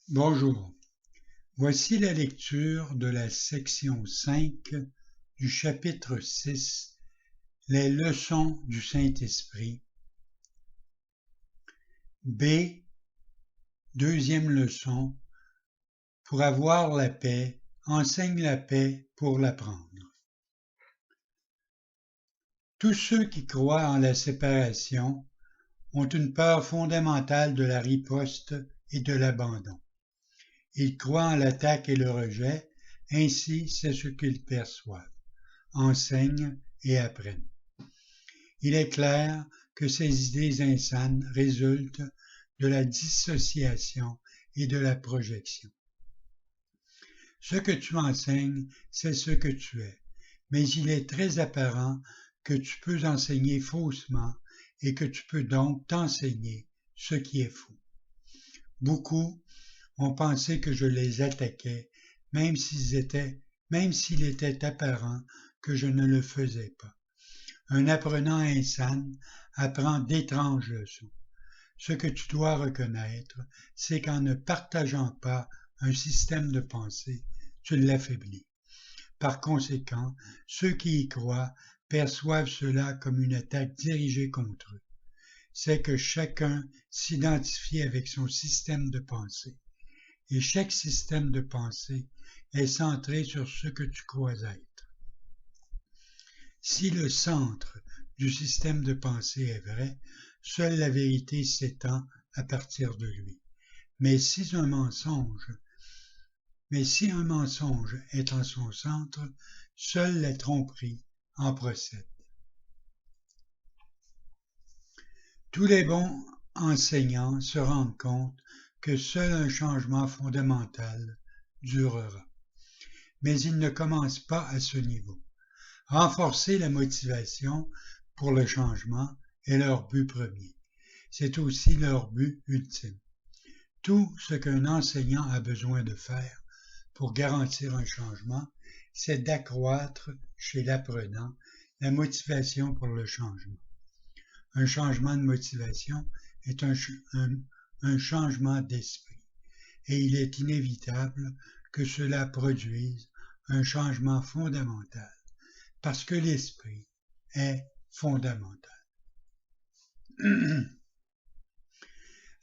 Bonjour, voici la lecture de la section 5 du chapitre 6, les leçons du Saint-Esprit. B. Deuxième leçon. Pour avoir la paix, enseigne la paix pour l'apprendre. Tous ceux qui croient en la séparation ont une peur fondamentale de la riposte et de l'abandon. Ils croient en l'attaque et le rejet, ainsi c'est ce qu'ils perçoivent, enseignent et apprennent. Il est clair que ces idées insanes résultent de la dissociation et de la projection. Ce que tu enseignes, c'est ce que tu es, mais il est très apparent que tu peux enseigner faussement et que tu peux donc t'enseigner ce qui est faux. Beaucoup ont pensé que je les attaquais, même s'il était apparent que je ne le faisais pas. Un apprenant insane apprend d'étranges leçons. Ce que tu dois reconnaître, c'est qu'en ne partageant pas un système de pensée, tu l'affaiblis. Par conséquent, ceux qui y croient perçoivent cela comme une attaque dirigée contre eux. C'est que chacun s'identifie avec son système de pensée. Et chaque système de pensée est centré sur ce que tu crois être. Si le centre du système de pensée est vrai, seule la vérité s'étend à partir de lui. Mais si un mensonge est en son centre, seule la tromperie en procède. Tous les bons enseignants se rendent compte que seul un changement fondamental durera. Mais ils ne commencent pas à ce niveau. Renforcer la motivation pour le changement est leur but premier. C'est aussi leur but ultime. Tout ce qu'un enseignant a besoin de faire pour garantir un changement, c'est d'accroître chez l'apprenant la motivation pour le changement. Un changement de motivation est un changement d'esprit, et il est inévitable que cela produise un changement fondamental, parce que l'esprit est fondamental.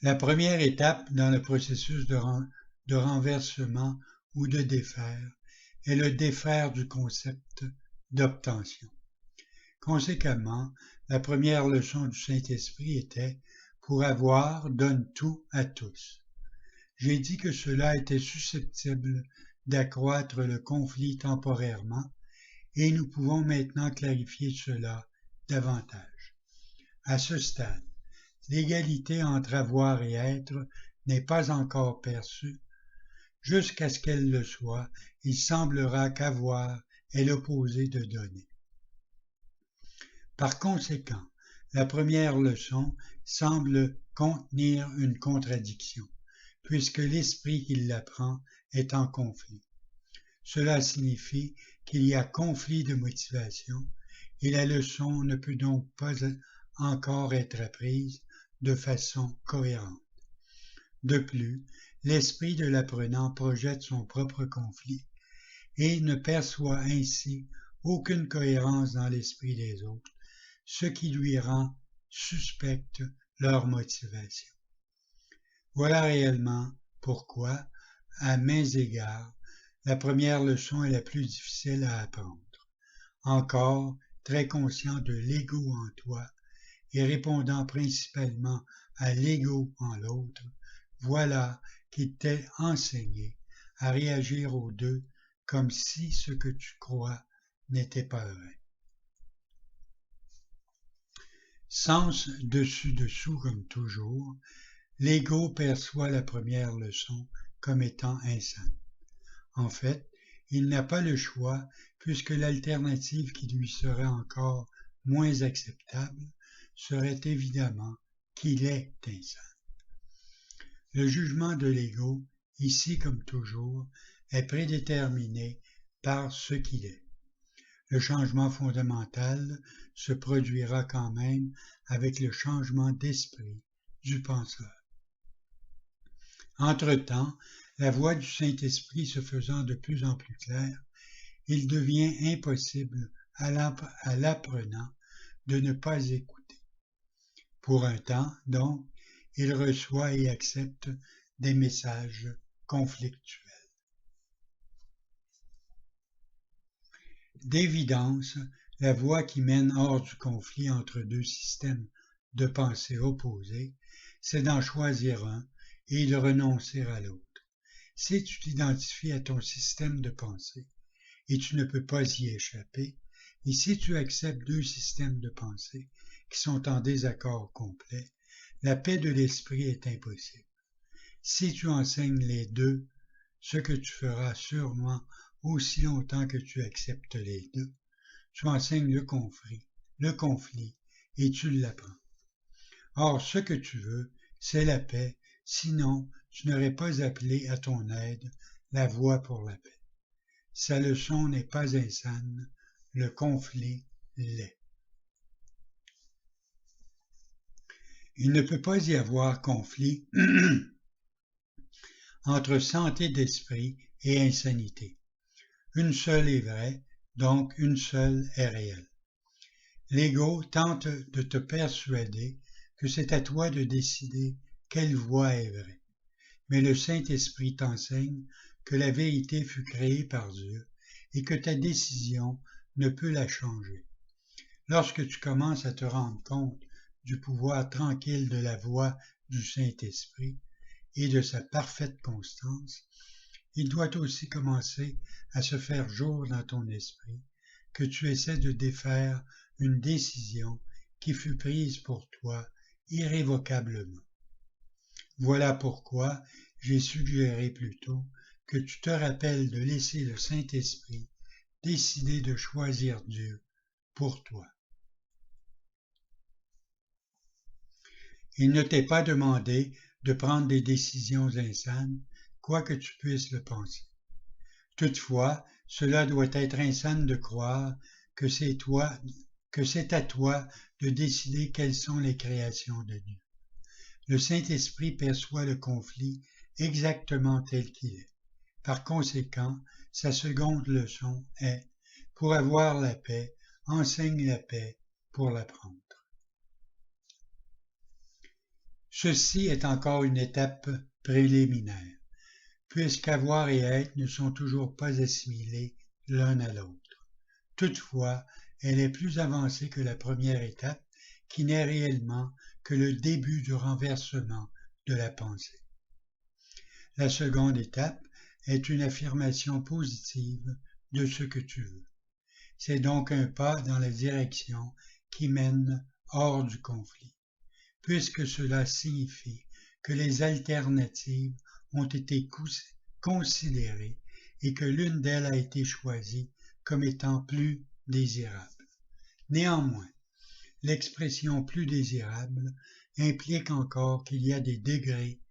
La première étape dans le processus de renversement ou de défaire est le défaire du concept d'obtention. Conséquemment, la première leçon du Saint-Esprit était « Pour avoir, donne tout à tous ». J'ai dit que cela était susceptible d'accroître le conflit temporairement et nous pouvons maintenant clarifier cela davantage. À ce stade, l'égalité entre avoir et être n'est pas encore perçue. Jusqu'à ce qu'elle le soit, il semblera qu'avoir est l'opposé de donner. Par conséquent, la première leçon semble contenir une contradiction, puisque l'esprit qui l'apprend est en conflit. Cela signifie qu'il y a conflit de motivation et la leçon ne peut donc pas encore être apprise de façon cohérente. De plus, l'esprit de l'apprenant projette son propre conflit et ne perçoit ainsi aucune cohérence dans l'esprit des autres, ce qui lui rend suspecte leur motivation. Voilà réellement pourquoi, à maints égards, la première leçon est la plus difficile à apprendre. Encore très conscient de l'ego en toi et répondant principalement à l'ego en l'autre, voilà qu'il t'est enseigné à réagir aux deux comme si ce que tu crois n'était pas vrai. Sens dessus-dessous comme toujours, l'ego perçoit la première leçon comme étant insane. En fait, il n'a pas le choix puisque l'alternative qui lui serait encore moins acceptable serait évidemment qu'il est insane. Le jugement de l'ego, ici comme toujours, est prédéterminé par ce qu'il est. Le changement fondamental se produira quand même avec le changement d'esprit du penseur. Entre-temps, la voix du Saint-Esprit se faisant de plus en plus claire, il devient impossible à l'apprenant de ne pas écouter. Pour un temps, donc, il reçoit et accepte des messages conflictuels. D'évidence, la voie qui mène hors du conflit entre deux systèmes de pensée opposés, c'est d'en choisir un et de renoncer à l'autre. Si tu t'identifies à ton système de pensée et tu ne peux pas y échapper, et si tu acceptes deux systèmes de pensée qui sont en désaccord complet, la paix de l'esprit est impossible. Si tu enseignes les deux, ce que tu feras sûrement aussi longtemps que tu acceptes les deux, tu enseignes le conflit et tu l'apprends. Or, ce que tu veux, c'est la paix, sinon tu n'aurais pas appelé à ton aide la voie pour la paix. Sa leçon n'est pas insane, le conflit l'est. Il ne peut pas y avoir conflit entre santé d'esprit et insanité. Une seule est vraie, donc une seule est réelle. L'ego tente de te persuader que c'est à toi de décider quelle voie est vraie. Mais le Saint-Esprit t'enseigne que la vérité fut créée par Dieu et que ta décision ne peut la changer. Lorsque tu commences à te rendre compte du pouvoir tranquille de la voix du Saint-Esprit et de sa parfaite constance, il doit aussi commencer à se faire jour dans ton esprit que tu essaies de défaire une décision qui fut prise pour toi irrévocablement. Voilà pourquoi j'ai suggéré plus tôt que tu te rappelles de laisser le Saint-Esprit décider de choisir Dieu pour toi. Il ne t'est pas demandé de prendre des décisions insanes, quoi que tu puisses le penser. Toutefois, cela doit être insane de croire que c'est à toi de décider quelles sont les créations de Dieu. Le Saint-Esprit perçoit le conflit exactement tel qu'il est. Par conséquent, sa seconde leçon est « Pour avoir la paix, enseigne la paix pour l'apprendre ». Ceci est encore une étape préliminaire, puisqu'avoir et être ne sont toujours pas assimilés l'un à l'autre. Toutefois, elle est plus avancée que la première étape, qui n'est réellement que le début du renversement de la pensée. La seconde étape est une affirmation positive de ce que tu veux. C'est donc un pas dans la direction qui mène hors du conflit, puisque cela signifie que les alternatives ont été considérées et que l'une d'elles a été choisie comme étant plus désirable. Néanmoins, l'expression plus désirable implique encore qu'il y a des degrés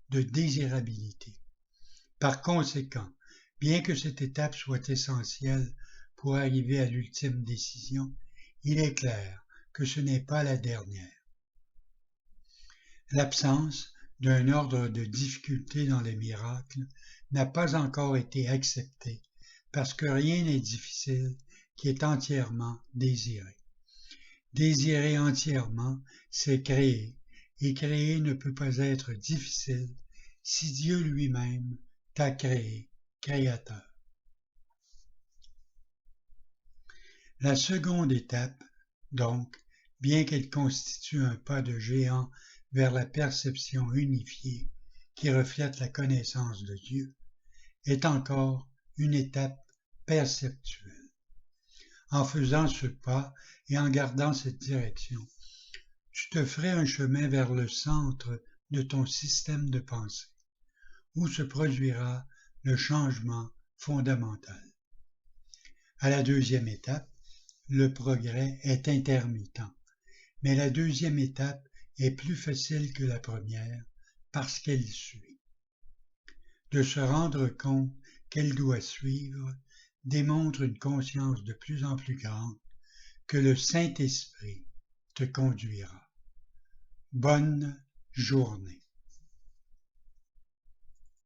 de désirabilité. Par conséquent, bien que cette étape soit essentielle pour arriver à l'ultime décision, il est clair que ce n'est pas la dernière. L'absence d'un ordre de difficulté dans les miracles n'a pas encore été acceptée parce que rien n'est difficile qui est entièrement désiré. Désirer entièrement, c'est créer, et créer ne peut pas être difficile si Dieu lui-même t'a créé, créateur. La seconde étape, donc, bien qu'elle constitue un pas de géant vers la perception unifiée qui reflète la connaissance de Dieu, est encore une étape perceptuelle. En faisant ce pas et en gardant cette direction, tu te ferais un chemin vers le centre de ton système de pensée, où se produira le changement fondamental. À la deuxième étape, le progrès est intermittent, mais la deuxième étape est plus facile que la première parce qu'elle suit. De se rendre compte qu'elle doit suivre démontre une conscience de plus en plus grande que le Saint-Esprit te conduira. Bonne journée.